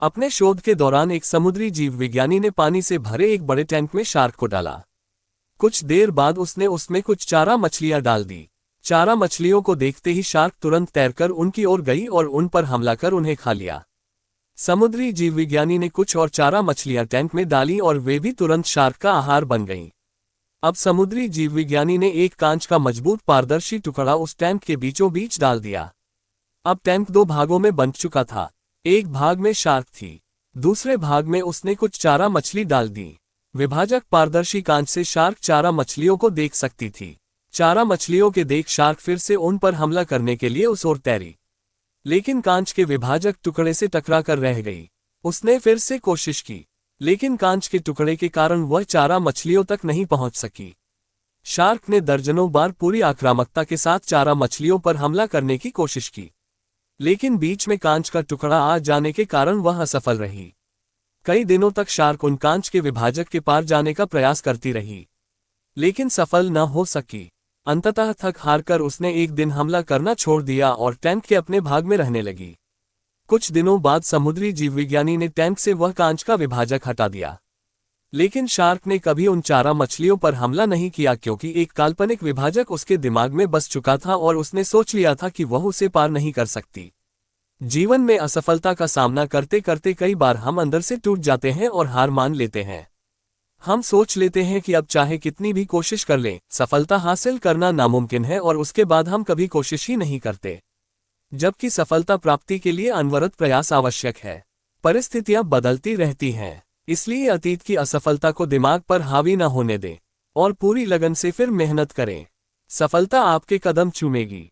अपने शोध के दौरान एक समुद्री जीव विज्ञानी ने पानी से भरे एक बड़े टैंक में शार्क को डाला। कुछ देर बाद उसने उसमें कुछ चारा मछलियां डाल दी। चारा मछलियों को देखते ही शार्क तुरंत तैरकर उनकी ओर गई और उन पर हमला कर उन्हें खा लिया। समुद्री जीव विज्ञानी ने कुछ और चारा मछलियां टैंक में डाली और वे भी तुरंत शार्क का आहार बन गईं। अब समुद्री जीव विज्ञानी ने एक कांच का मजबूत पारदर्शी टुकड़ा उस टैंक के बीचों बीच डाल दिया। अब टैंक दो भागों में बंट चुका था। एक भाग में शार्क थी, दूसरे भाग में उसने कुछ चारा मछली डाल दी। विभाजक पारदर्शी कांच से शार्क चारा मछलियों को देख सकती थी। चारा मछलियों के देख शार्क फिर से उन पर हमला करने के लिए उस ओर तैरी, लेकिन कांच के विभाजक टुकड़े से टकरा कर रह गई। उसने फिर से कोशिश की, लेकिन कांच के टुकड़े के कारण वह चारा मछलियों तक नहीं पहुंच सकी। शार्क ने दर्जनों बार पूरी आक्रामकता के साथ चारा मछलियों पर हमला करने की कोशिश की, लेकिन बीच में कांच का टुकड़ा आ जाने के कारण वह असफल रही। कई दिनों तक शार्क उन कांच के विभाजक के पार जाने का प्रयास करती रही, लेकिन सफल न हो सकी। अंततः थक हारकर उसने एक दिन हमला करना छोड़ दिया और टैंक के अपने भाग में रहने लगी। कुछ दिनों बाद समुद्री जीवविज्ञानी ने टैंक से वह कांच का विभाजक हटा दिया, लेकिन शार्क ने कभी उन चारा मछलियों पर हमला नहीं किया क्योंकि एक काल्पनिक विभाजक उसके दिमाग में बस चुका था और उसने सोच लिया था कि वह उसे पार नहीं कर सकती। जीवन में असफलता का सामना करते करते कई बार हम अंदर से टूट जाते हैं और हार मान लेते हैं। हम सोच लेते हैं कि अब चाहे कितनी भी कोशिश कर लें, सफलता हासिल करना नामुमकिन है और उसके बाद हम कभी कोशिश ही नहीं करते, जबकि सफलता प्राप्ति के लिए अनवरत प्रयास आवश्यक है। परिस्थितियां बदलती रहती हैं, इसलिए अतीत की असफलता को दिमाग पर हावी न होने दें और पूरी लगन से फिर मेहनत करें। सफलता आपके कदम चूमेगी।